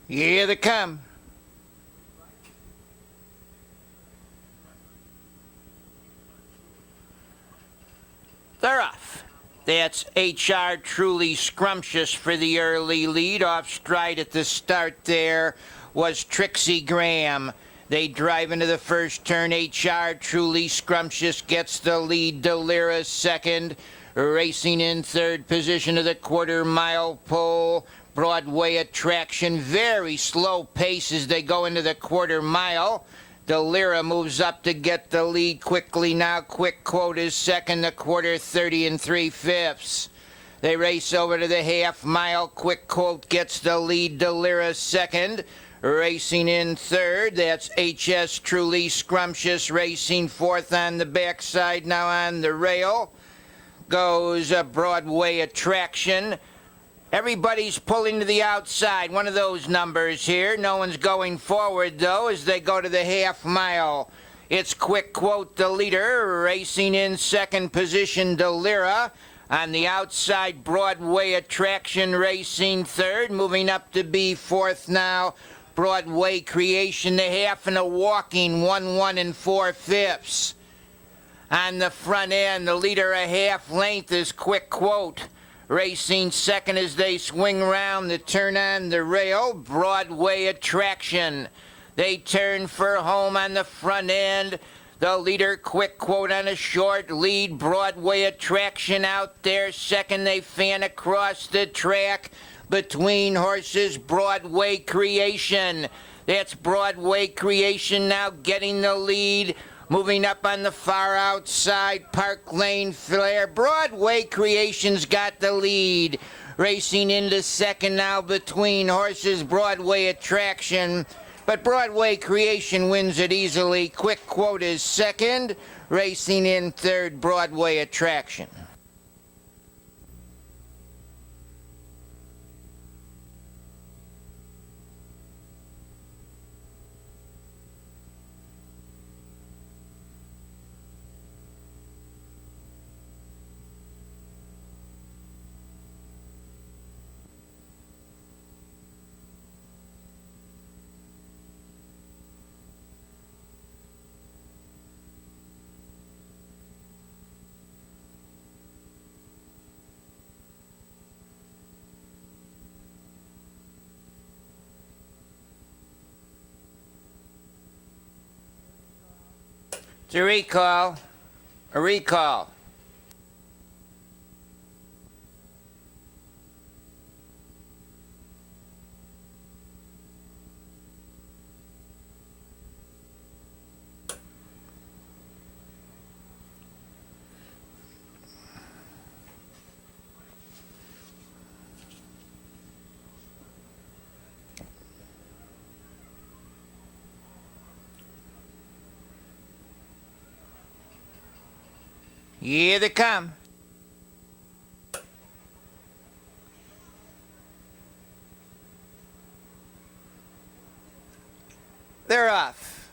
Here they come. They're off. That's HR Truly Scrumptious for the early lead. Off stride at the start there was Trixie Graham. They drive into the first turn. HR Truly Scrumptious gets the lead. Delira second. Racing in third position to the quarter-mile pole. Broadway Attraction, very slow pace as they go into the quarter-mile. Delira moves up to get the lead quickly now. Quick Quote is second, the quarter 30 3/5. They race over to the half-mile. Quick Quote gets the lead. Delira second. Racing in third, that's HS Truly Scrumptious racing fourth on the backside. Now on the rail goes a Broadway Attraction. Everybody's pulling to the outside. One of those numbers here. No one's going forward, though, as they go to the half-mile. It's Quick Quote, the leader, racing in second position, Delira. On the outside, Broadway Attraction racing third. Moving up to be fourth now, Broadway Creation, the half and a walking 1 4/5. On the front end, the leader a half length is Quick Quote. Racing second as they swing round the turn on the rail, Broadway Attraction. They turn for home on the front end. The leader, Quick Quote, on a short lead. Broadway Attraction out there. Second, they fan across the track. Between horses, Broadway Creation. That's Broadway Creation now getting the lead. Moving up on the far outside, Park Lane Flare. Broadway Creation's got the lead. Racing into second now between horses, Broadway Attraction. But Broadway Creation wins it easily. Quick Quote is second. Racing in third, Broadway Attraction. It's a recall. A recall. Here they come. They're off.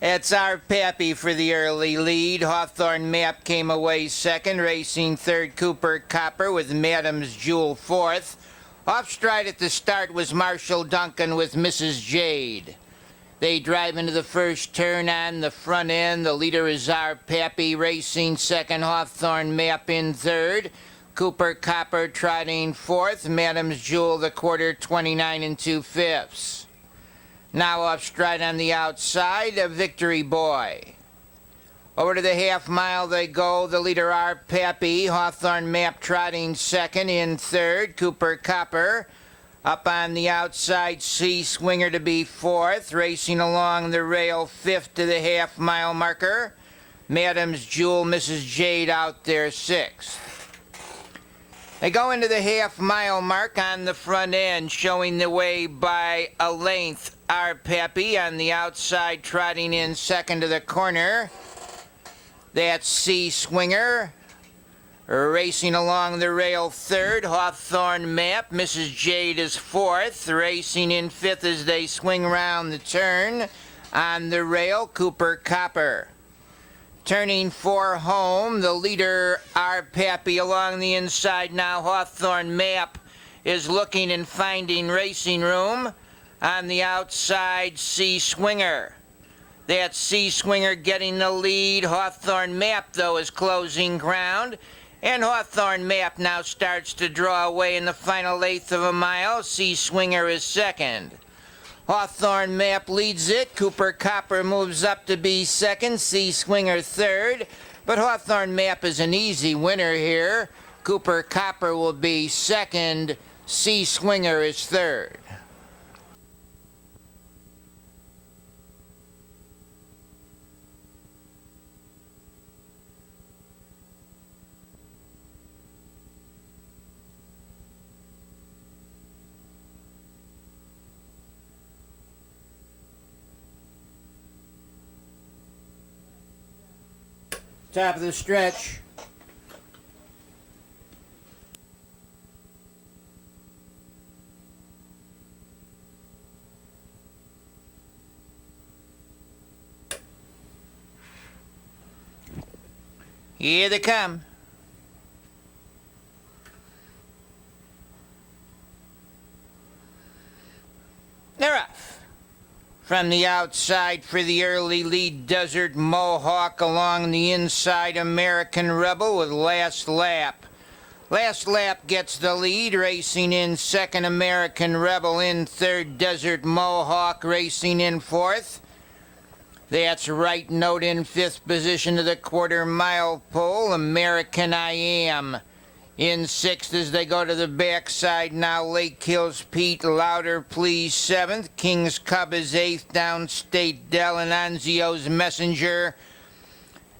It's our Pappy for the early lead. Hawthorne Map came away second. Racing third, Cooper Copper with Madam's Jewel fourth. Off stride at the start was Marshall Duncan with Mrs. Jade. They drive into the first turn on the front end. The leader is our Pappy racing second, Hawthorne Map in third. Cooper Copper trotting fourth. Madam's Jewel the quarter 29 2/5. Now off stride on the outside, a Victory Boy. Over to the half mile they go. The leader our Pappy. Hawthorne Map trotting second. In third, Cooper Copper. Up on the outside, C Swinger to be fourth. Racing along the rail fifth to the half-mile marker. Madam's Jewel, Mrs. Jade out there sixth. They go into the half-mile mark on the front end, showing the way by a length. Our Pappy on the outside, trotting in second to the corner. That's C Swinger. Racing along the rail third, Hawthorne Map. Mrs. Jade is fourth. Racing in fifth as they swing round the turn. On the rail, Cooper Copper. Turning for home, the leader, our Pappy, along the inside now, Hawthorne Map. is looking and finding racing room. On the outside, C Swinger. That's C Swinger getting the lead. Hawthorne Map, though, is closing ground. And Hawthorne Map now starts to draw away in the final eighth of a mile. C Swinger is second. Hawthorne Map leads it. Cooper Copper moves up to be second. C Swinger third. But Hawthorne Map is an easy winner here. Cooper Copper will be second. C Swinger is third. Top of the stretch. Here they come. They're off. From the outside for the early lead, Desert Mohawk. Along the inside, American Rebel with Last Lap. Last Lap gets the lead, racing in second, American Rebel in third, Desert Mohawk racing in fourth. That's Right Note in fifth position to the quarter-mile pole. American I Am in sixth as they go to the backside now. Lake Hills Pete, Louder Please seventh. King's Cub is eighth. Downstate Dell and Anzio's Messenger.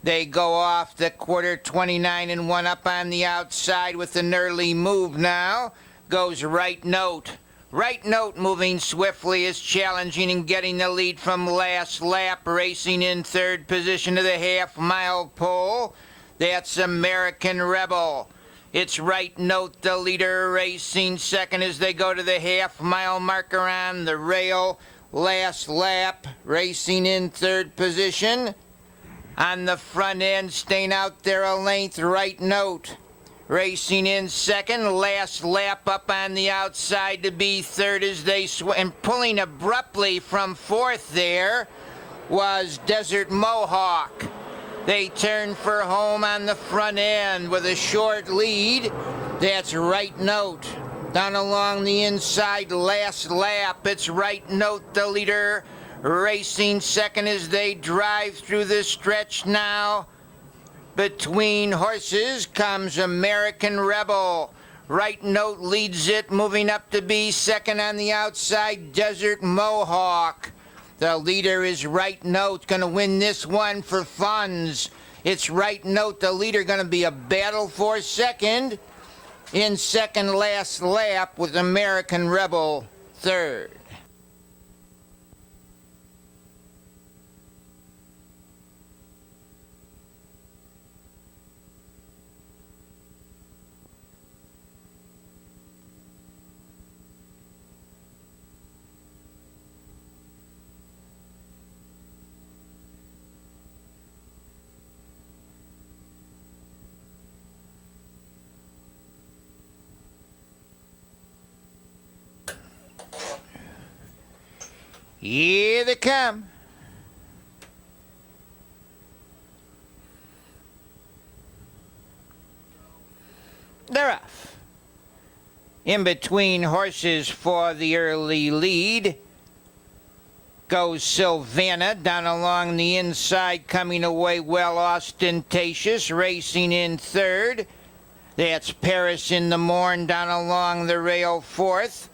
They go off the quarter, 29 and 1 up on the outside with an early move now. Goes Right Note. Right Note moving swiftly is challenging and getting the lead from Last Lap, racing in third position to the half-mile pole. That's American Rebel. It's Right Note, the leader, racing second as they go to the half-mile marker on the rail. Last Lap, racing in third position. On the front end, staying out there a length, Right Note. Racing in second, Last Lap up on the outside to be third as they and pulling abruptly from fourth there was Desert Mohawk. They turn for home on the front end with a short lead. That's Right Note. Down along the inside, Last Lap. It's Right Note, the leader, racing second as they drive through the stretch now. Between horses comes American Rebel. Right Note leads it, moving up to be second on the outside, Desert Mohawk. The leader is Right Note, going to win this one for funds. It's Right Note, the leader, going to be a battle for second. In second, Last Lap with American Rebel third. Here they come. They're off. In between horses for the early lead goes Savannah down along the inside, coming away well ostentatious, racing in third. That's Paris in the Morn down along the rail fourth.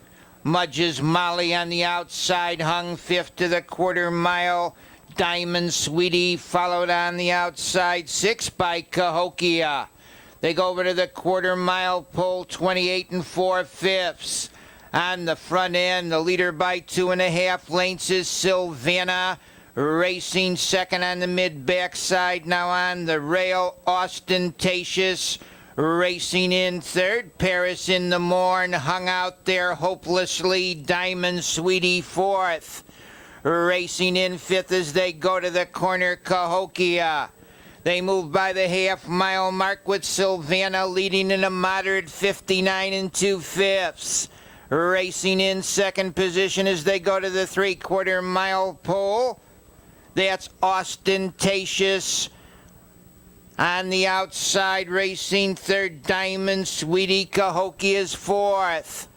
Mudge's Molly on the outside, hung fifth to the quarter mile. Diamond Sweetie followed on the outside, sixth by Cahokia. They go over to the quarter mile pole, 28 and 4/5. On the front end, the leader by 2.5 lengths is Savannah, racing second on the mid-backside. Now on the rail, ostentatious. Racing in third, Paris in the Morn, hung out there hopelessly. Diamond Sweetie fourth. Racing in fifth as they go to the corner, Cahokia. They move by the half-mile mark with Silvana leading in a moderate 59 2/5. Racing in second position as they go to the three-quarter mile pole. That's Ostentatious. On the outside, racing third, Diamond Sweetie Cahokia is fourth.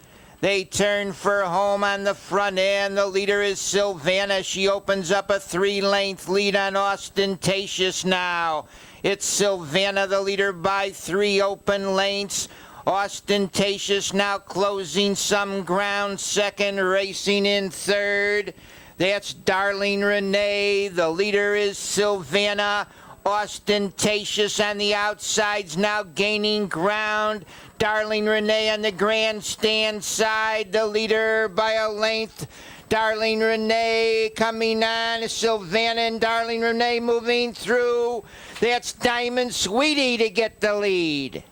They turn for home on the front end. The leader is Silvana. She opens up a 3-length lead on Ostentatious now. It's Silvana, the leader, by 3 open lengths. Ostentatious now closing some ground second, racing in third. That's Darling Renee. The leader is Silvana. Ostentatious on the outsides now gaining ground. Darling Renee on the grandstand side, the leader by a length. Darling Renee coming on. Silvana and Darling Renee moving through. That's Diamond Sweetie to get the lead.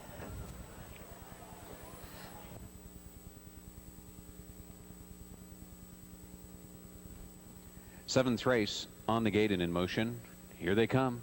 Seventh race on the gate and in motion. Here they come.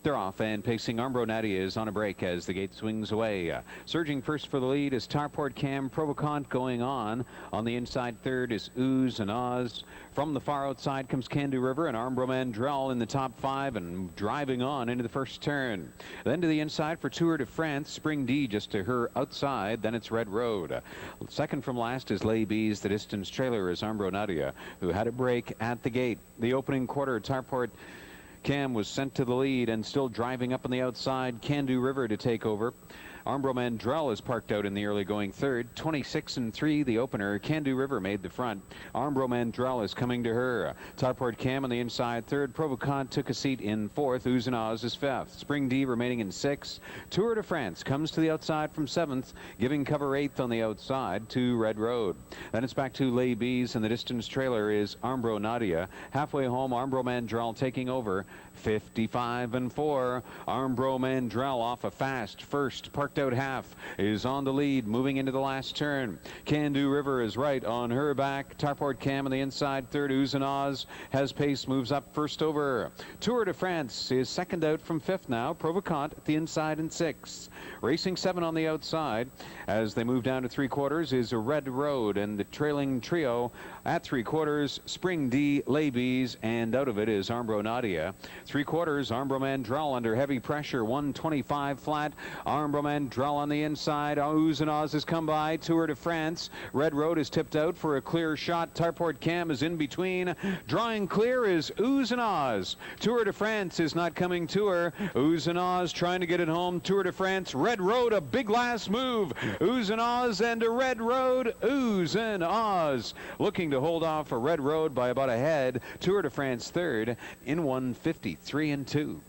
They're off and pacing. Armbro Nadia is on a break as the gate swings away. Surging first for the lead is Tarport Cam. Provocant going on. On the inside third is Ooze and Oz. From the far outside comes Candu River and Armbro Mandrell in the top 5 and driving on into the first turn. Then to the inside for Tour de France. Spring D just to her outside. Then it's Red Road. Second from last is Lay Bees. The distance trailer is Armbro Nadia, who had a break at the gate. The opening quarter, Tarport Cam was sent to the lead and still driving up on the outside. Candu River to take over. Armbro Mandrell is parked out in the early going third. 26 3 the opener. Candu River made the front. Armbro Mandrell is coming to her. Tarport Cam on the inside third. Provocant took a seat in fourth. Ooze and Oz is fifth. Spring D remaining in sixth. Tour de France comes to the outside from seventh, giving cover eighth on the outside to Red Road. Then it's back to Lay Bees and the distance trailer is Armbro Nadia. Halfway home, Armbro Mandrell taking over. 55 4. Armbro Mandrell off a fast first. Parked out half is on the lead, moving into the last turn. Candu River is right on her back. Tarport Cam on the inside third. Ooze and Oz has pace, moves up first over. Tour de France is second out from fifth now. Provocant at the inside in sixth. Racing 7 on the outside as they move down to three quarters is a Red Road, and the trailing trio at three quarters, Spring D, Lay Bees, and out of it is Armbro Nadia. Three quarters, Armbro Mandrell under heavy pressure, 125 flat. Armbro Mandrell on the inside. Ooze and Oz has come by. Tour de France. Red Road is tipped out for a clear shot. Tarport Cam is in between. Drawing clear is Ooze and Oz. Tour de France is not coming to her. Ooze and Oz trying to get it home. Tour de France. Red Road, a big last move. Ooze and Oz and a Red Road. Ooze and Oz looking to hold off a Red Road by about a head. Tour de France third in 153 2.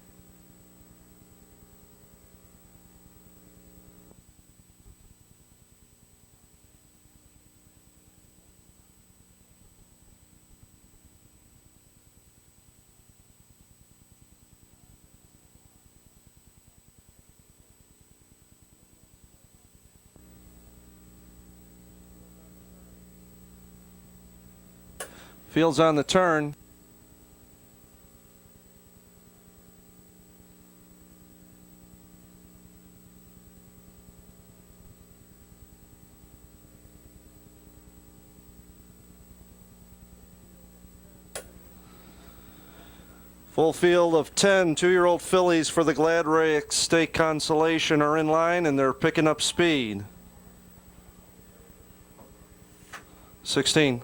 Fields on the turn. Full field of 10 two-year-old fillies for the Gladrake State Consolation are in line, and they're picking up speed. 16.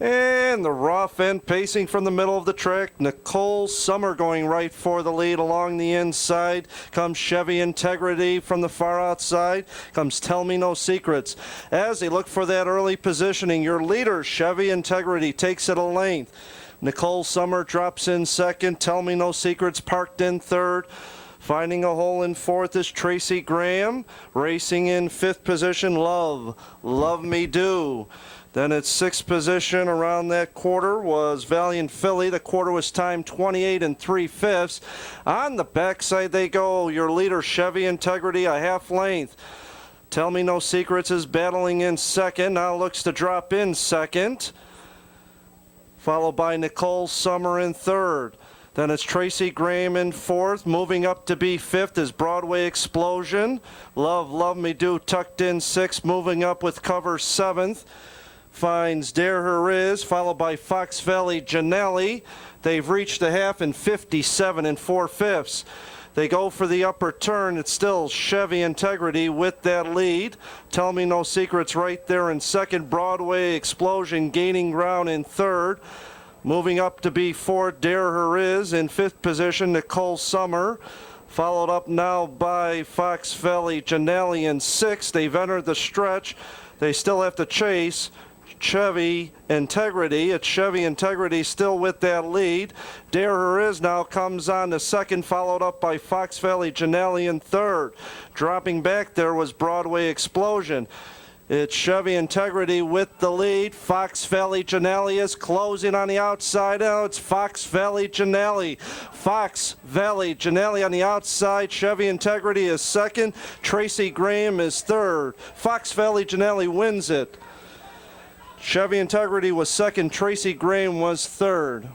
And the rough end pacing from the middle of the track. Nicole Summer going right for the lead along the inside. Comes Chevy Integrity from the far outside. Comes Tell Me No Secrets. As they look for that early positioning, your leader, Chevy Integrity, takes it a length. Nicole Summer drops in second. Tell Me No Secrets parked in third. Finding a hole in fourth is Tracy Graham. Racing in fifth position, Love Me Do. Then at sixth position around that quarter was Valiant Philly. The quarter was timed 28 3/5. On the backside they go. Your leader, Chevy Integrity, a half length. Tell Me No Secrets is battling in second. Now looks to drop in second. Followed by Nicole Summer in third. Then it's Tracy Graham in fourth. Moving up to be fifth is Broadway Explosion. Love, Love Me Do tucked in sixth. Moving up with cover seventh. Finds Dare Her Is, followed by Fox Valley Janelli. They've reached the half in 57 and 4/5. They go for the upper turn. It's still Chevy Integrity with that lead. Tell Me No Secrets right there in second. Broadway Explosion gaining ground in third. Moving up to be fourth, Dare Her Is. In fifth position, Nicole Summer. Followed up now by Fox Valley Janelli in sixth. They've entered the stretch. They still have to chase Chevy Integrity. It's Chevy Integrity still with that lead. Dare Her Is now comes on to second, followed up by Fox Valley Janelli in third. Dropping back there was Broadway Explosion. It's Chevy Integrity with the lead. Fox Valley Janelli is closing on the outside. Now it's Fox Valley Janelli. Fox Valley Janelli on the outside. Chevy Integrity is second. Tracy Graham is third. Fox Valley Janelli wins it. Chevy Integrity was second. Tracy Graham was third.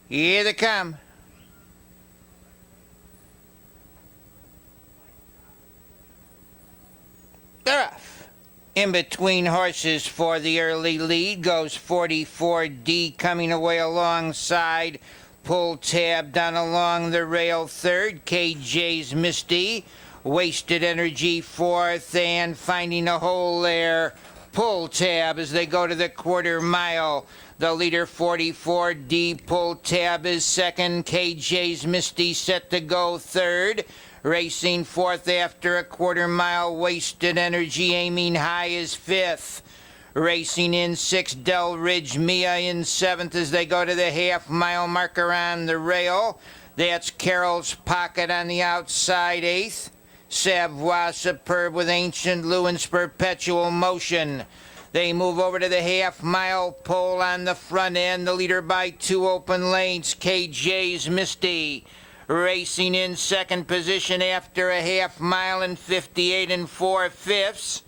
Here they come. They're off. In between horses for the early lead goes 44D coming away alongside. Pull tab down along the rail third. KJ's Misty. Wasted Energy fourth and finding a hole there. Pull tab as they go to the quarter mile. The leader 44D Pull Tab is second. KJ's Misty set to go third. Racing fourth after a quarter mile. Wasted Energy aiming high is fifth. Racing in sixth, Del Ridge Mia in seventh as they go to the half-mile marker on the rail. That's Carol's Pocket on the outside eighth. Savoie Superb with Ancient Lewin's Perpetual Motion. They move over to the half-mile pole on the front end. The leader by 2 open lanes, KJ's Misty. Racing in second position after a half-mile in 58 and 4/5.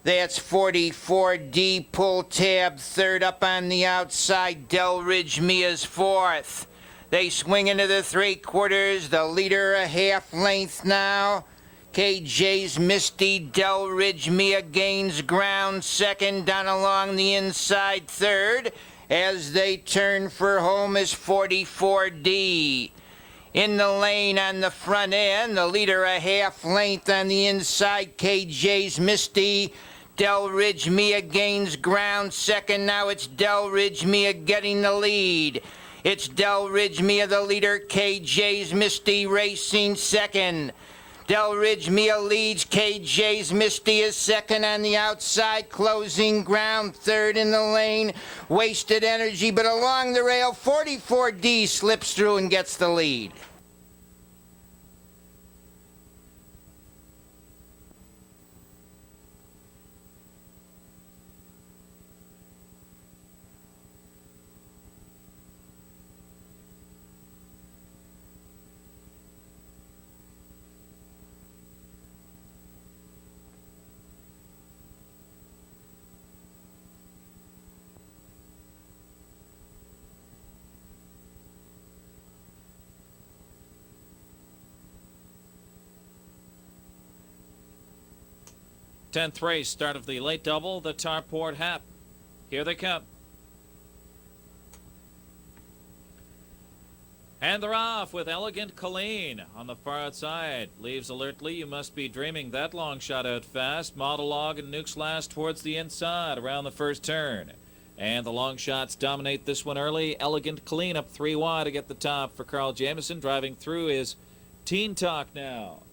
That's 44D Pull Tab third. Up on the outside, Del Ridge Mia's fourth. They swing into the three-quarters. The leader a half length now. KJ's Misty. Del Ridge Mia gains ground second. Down along the inside third. As they turn for home is 44D. In the lane on the front end, the leader a half length on the inside. KJ's Misty. Del Ridge Mia gains ground second. Now it's Del Ridge Mia getting the lead. It's Del Ridge Mia, the leader. KJ's Misty racing second. Del Ridge Mia leads. KJ's Misty is second on the outside, closing ground third in the lane. Wasted Energy, but along the rail, 44D slips through and gets the lead. Tenth race, start of the late double, the Tarport Hap. Here they come. And they're off with Elegant Colleen on the far outside. Leaves alertly, You Must Be Dreaming. That long shot out fast. Monologue and Nukes Last towards the inside around the first turn. And the long shots dominate this one early. Elegant Clean up 3 wide to get the top for Carl Jamieson. Driving through is Teen Talk now.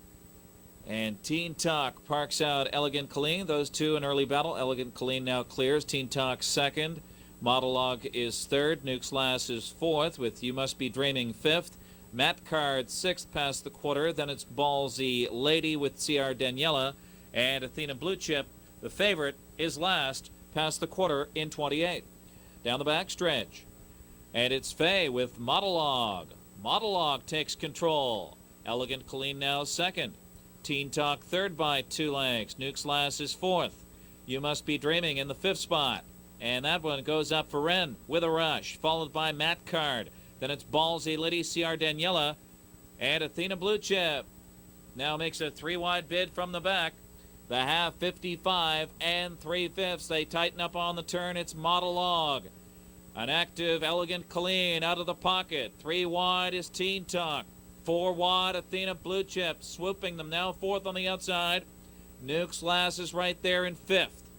And Teen Talk parks out Elegant Clean. Those two in early battle. Elegant Clean now clears. Teen Talk second. Monologue is third. Nuke's Lass is fourth with You Must Be Dreaming fifth. Matt Card sixth past the quarter. Then it's Ballsy Lady with CR Daniela. And Athena Blue Chip, the favorite, is last past the quarter in 28. Down the back stretch. And it's Faye with Monologue. Monologue takes control. Elegant Colleen now second. Teen Talk third by 2 lengths. Nuke's Lass is fourth. You Must Be Dreaming in the fifth spot. And that one goes up for Wren with a rush, followed by Matt Card. Then it's Ballsy Liddy, CR Daniela, and Athena Blue Chip. Now makes a 3 wide bid from the back. The half 55 and 3/5. They tighten up on the turn. It's Monologue. An active, Elegant Colleen out of the pocket. 3 wide is Teen Talk. 4 wide, Athena Blue Chip. Swooping them now fourth on the outside. Nuke's Lass is right there in fifth.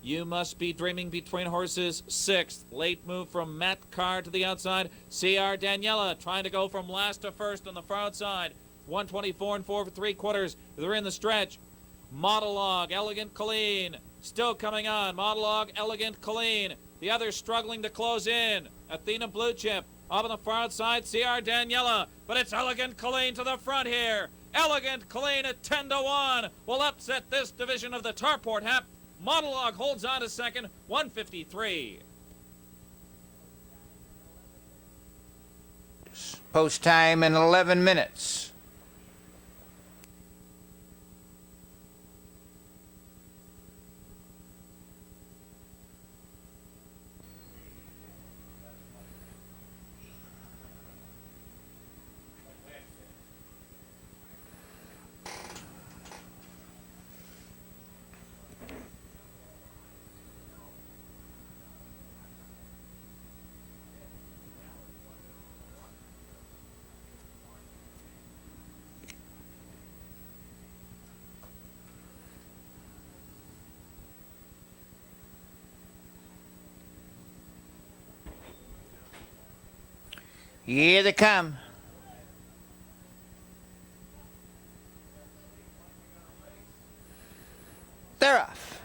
You Must Be Dreaming between horses sixth. Late move from Matt Carr to the outside. CR Daniela trying to go from last to first on the far outside. 124 and 4 3/4. They're in the stretch. Monologue, Elegant Colleen. Still coming on. Monologue, Elegant Colleen. The others struggling to close in. Athena Blue Chip up on the far outside. CR Daniela. But it's Elegant Colleen to the front here. Elegant Colleen at 10-1 will upset this division of the Tarport Hap. Monologue holds on to second, 153. Post time in 11 minutes. Here they come. They're off.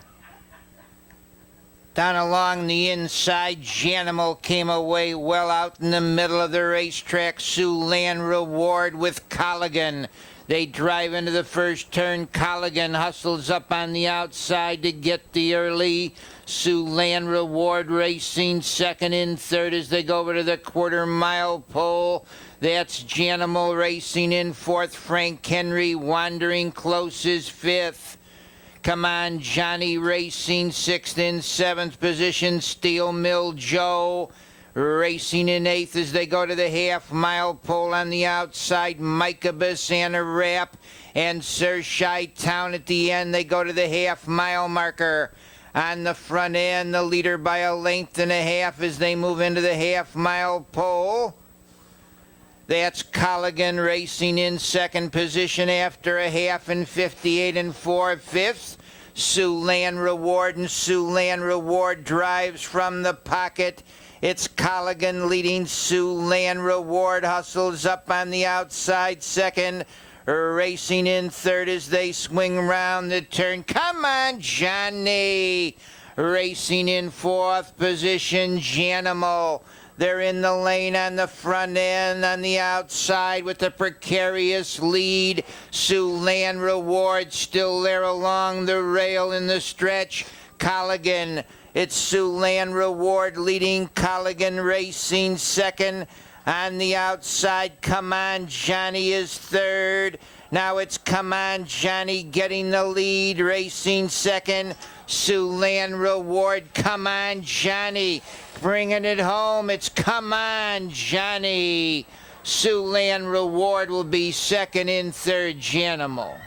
Down along the inside, Janimal came away well out in the middle of the racetrack. Siouxland Reward with Colligan. They drive into the first turn. Colligan hustles up on the outside to get the early. Siouxland Reward racing second and third as they go over to the quarter-mile pole. That's Janimal racing in fourth. Frank Henry wandering close is fifth. Come on, Johnny racing sixth and seventh position. Steel Mill Joe racing in eighth as they go to the half-mile pole on the outside. Micabus and a wrap and Sir Chi Town at the end. They go to the half-mile marker. On the front end, the leader by a length and a half as they move into the half-mile pole. That's Colligan racing in second position after a half and 58 and 4/5. Siouxland Reward, and Siouxland Reward drives from the pocket. It's Colligan leading. Siouxland Reward hustles up on the outside second. Racing in third as they swing round the turn. Come on, Johnny. Racing in fourth position, Janimal. They're in the lane on the front end, on the outside with the precarious lead. Siouxland Reward still there along the rail in the stretch. Colligan, it's Siouxland Reward leading. Colligan racing second. On the outside, Come On Johnny is third. Now it's Come On Johnny getting the lead, racing second. Siouxland Reward, Come On Johnny, bringing it home. It's Come On Johnny. Siouxland Reward will be second in third, Janimal.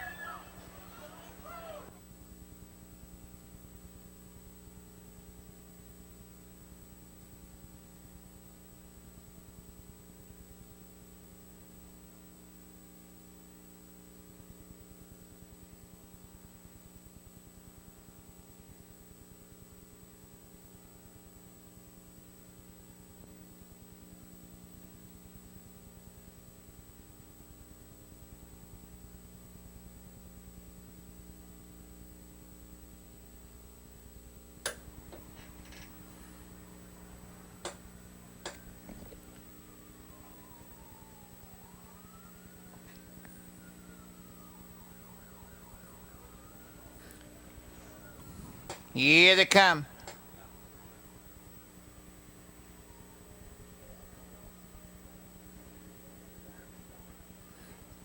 Here they come.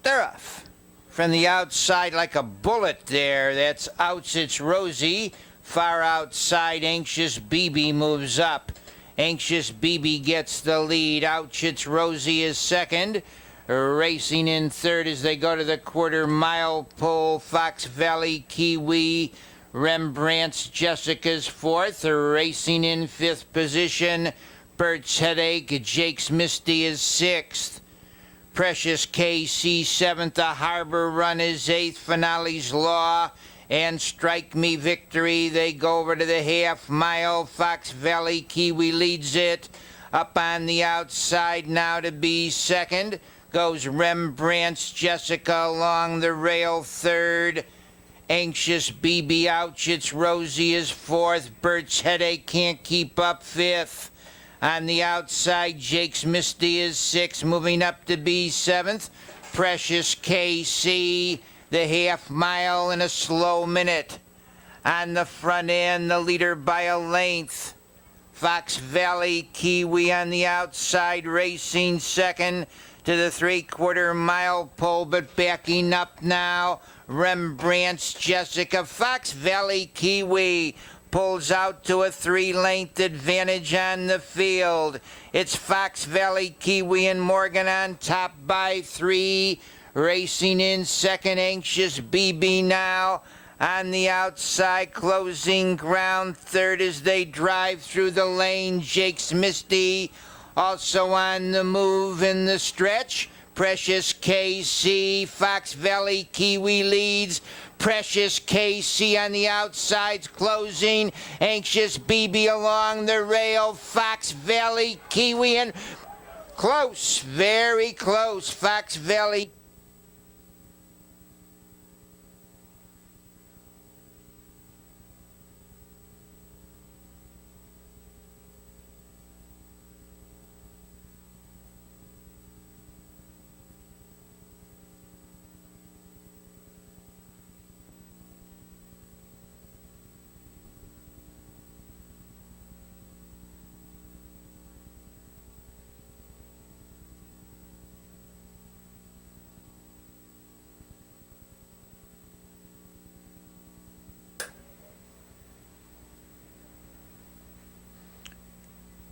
They're off. From the outside like a bullet there. That's outs. It's Rosie. Far outside, Anxious BB moves up. Anxious BB gets the lead. Ouch, it's Rosie is second. Racing in third as they go to the quarter-mile pole. Fox Valley Kiwi. Rembrandt's Jessica's fourth. Racing in fifth position. Bert's Headache. Jake's Misty is sixth. Precious KC seventh. The Harbor Run is eighth. Finale's Law and Strike Me Victory. They go over to the half mile. Fox Valley Kiwi leads it. Up on the outside now to be second goes Rembrandt's Jessica along the rail third. Anxious BB ouch. It's Rosie is fourth. Bert's Headache can't keep up fifth. On the outside, Jake's Misty is sixth, moving up to be seventh. Precious KC, the half mile in a slow minute. On the front end, the leader by a length. Fox Valley Kiwi on the outside, racing second to the three-quarter-mile pole, but backing up now. Rembrandt's Jessica. Fox Valley Kiwi pulls out to a three-length advantage on the field. It's Fox Valley Kiwi and Morgan on top by three. Racing in second, Anxious BB now. On the outside, closing ground third as they drive through the lane. Jake's Misty also on the move in the stretch. Precious KC, Fox Valley Kiwi leads. Precious KC on the outsides closing. Anxious BB along the rail. Fox Valley Kiwi and close, very close. Fox Valley.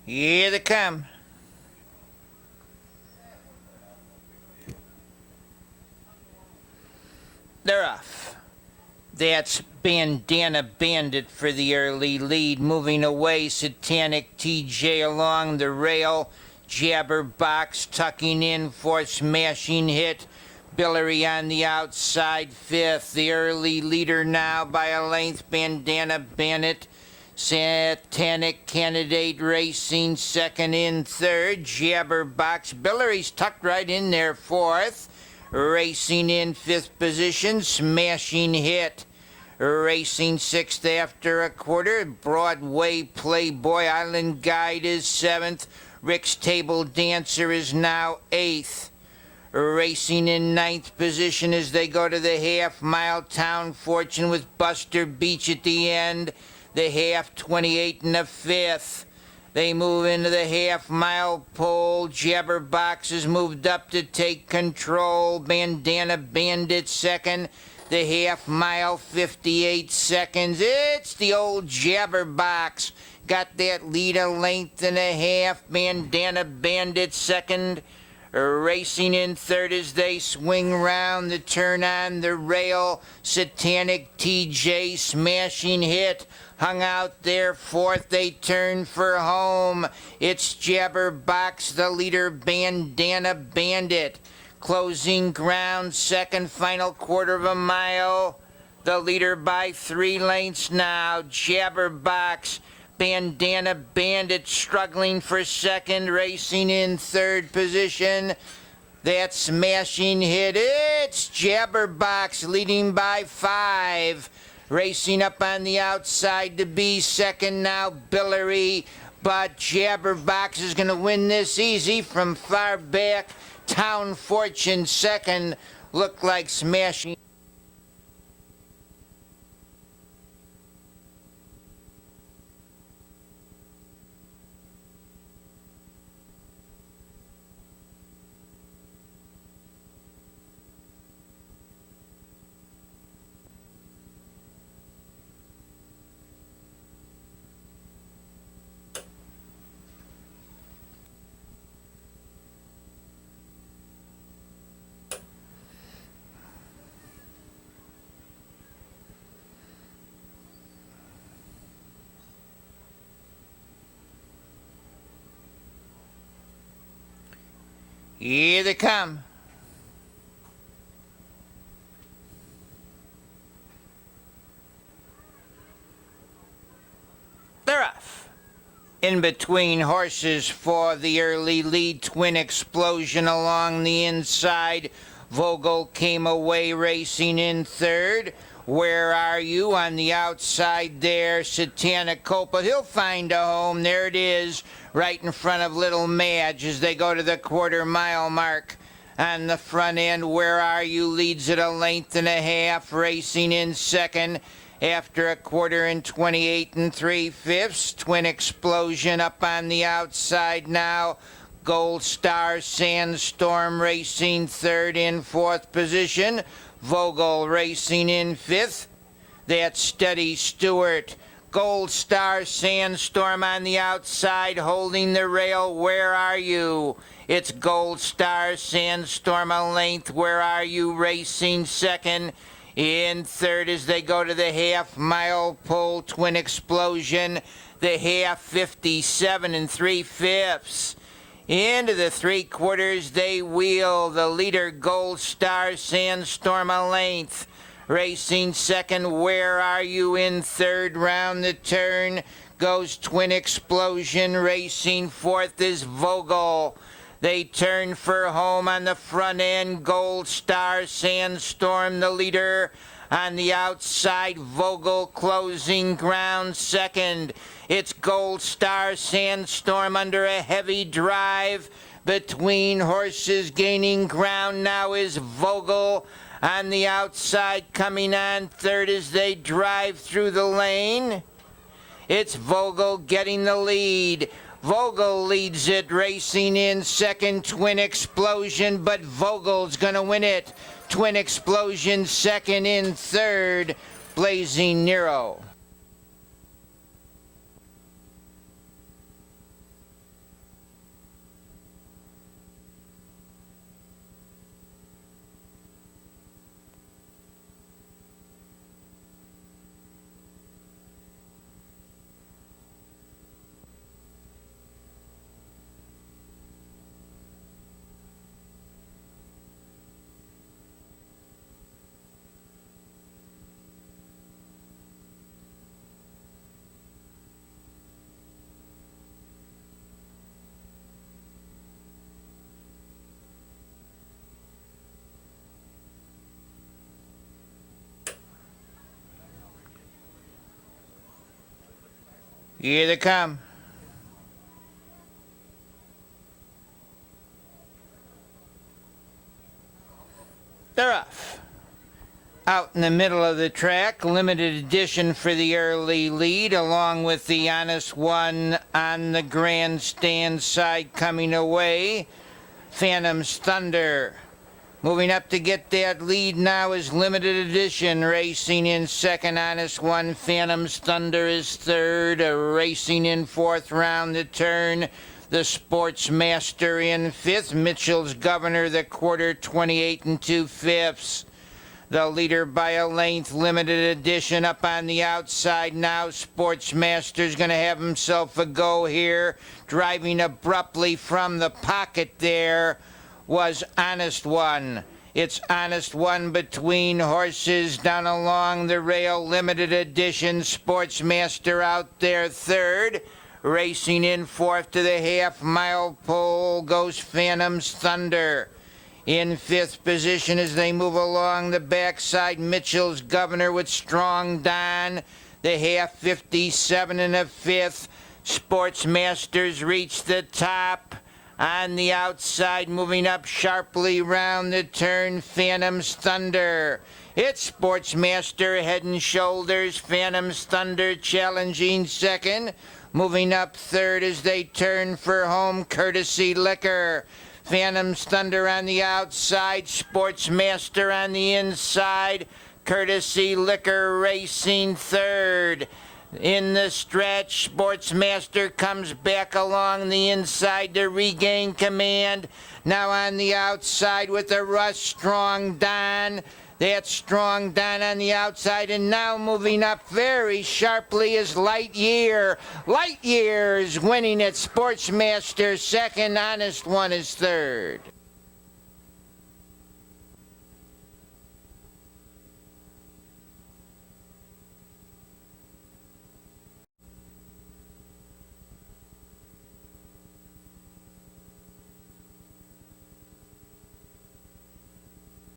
Here they come. They're off. That's Bandana Bandit for the early lead. Moving away, Satanic TJ along the rail. Jabberbox tucking in for Smashing Hit. Billery on the outside, fifth. The early leader now by a length, Bandana Bandit. Satanic Candidate racing second in third. Jabberbox. Billery's tucked right in there fourth. Racing in fifth position. Smashing Hit. Racing sixth after a quarter. Broadway Playboy Island Guide is seventh. Rick's Table Dancer is now eighth. Racing in ninth position as they go to the half mile. Town Fortune with Buster Beach at the end. The half 28 and a fifth. They move into the half-mile pole. Jabberbox has moved up to take control. Bandana Bandit second. The half-mile, 58 seconds. It's the old Jabberbox. Got that lead a length and a half. Bandana Bandit second. Racing in third as they swing round the turn on the rail. Satanic TJ Smashing Hit hung out there fourth. They turn for home. It's Jabberbox, the leader. Bandana Bandit closing ground, second, final quarter of a mile. The leader by 3 lengths now. Jabberbox. Bandana Bandit struggling for second, racing in third position. That Smashing Hit. It's Jabberbox leading by 5. Racing up on the outside to be second now, Billery. But Jabberbox is going to win this easy from far back. Town Fortune second. Looked like Smashing. Smashing Hit. Racing in third as they drive through the lane. Jabberbox. Billery. But Jabberbox is going to win this easy from far back. Town Fortune second. Looked like Smashing. Here they come. They're off. In between horses for the early lead, Twin Explosion along the inside. Vogel came away racing in third. Where Are You on the outside there? Satanic Copa, he'll find a home. There it is, right in front of Little Madge as they go to the quarter-mile mark. On the front end, Where Are You leads at a length and a half, racing in second. After a quarter and 28 3/5, Twin Explosion up on the outside now. Gold Star Sandstorm racing third in fourth position. Vogel racing in fifth. That's Steady Stewart. Gold Star Sandstorm on the outside holding the rail. Where Are You? It's Gold Star Sandstorm a length. Where Are You racing second. In third as they go to the half-mile pull, Twin Explosion. The half 57 3/5. Into the three-quarters they wheel. The leader, Gold Star Sandstorm a length. Racing second, Where Are You in third. Round the turn goes Twin Explosion. Racing fourth is Vogel. They turn for home on the front end. Gold Star Sandstorm, the leader. On the outside, Vogel closing ground second. It's Gold Star Sandstorm under a heavy drive. Between horses gaining ground now is Vogel. On the outside coming on third as they drive through the lane. It's Vogel getting the lead. Vogel leads it, racing in second, Twin Explosion, but Vogel's gonna win it. Twin Explosion second, in third, Blazing Nero. Here they come. They're off. Out in the middle of the track, limited edition for the early lead, along with the Honest One on the grandstand side coming away. Phantom's Thunder. Moving up to get that lead now is Limited Edition, racing in second, Honest One. Phantom's Thunder is third, racing in fourth, round the turn. The Sportsmaster in fifth, Mitchell's Governor, the quarter, 28 2/5. The leader by a length, Limited Edition up on the outside now. Sportsmaster's going to have himself a go here. Driving abruptly from the pocket there was Honest One. It's Honest One between horses down along the rail. Limited Edition, Sportsmaster out there third. Racing in fourth to the half-mile pole goes Phantom's Thunder. In fifth position as they move along the backside, Mitchell's Governor with Strong Don. The half 57 1/5. Sportsmasters reach the top. On the outside, moving up sharply round the turn, Phantom's Thunder. It's Sportsmaster head and shoulders. Phantom's Thunder challenging second. Moving up third as they turn for home, Courtesy Liquor. Phantom's Thunder on the outside, Sportsmaster on the inside. Courtesy Liquor racing third. In the stretch, Sportsmaster comes back along the inside to regain command. Now on the outside with the rush, Strong Don. That's Strong Don on the outside, and now moving up very sharply is Lightyear. Lightyear's winning at Sportsmaster second, Honest One is third.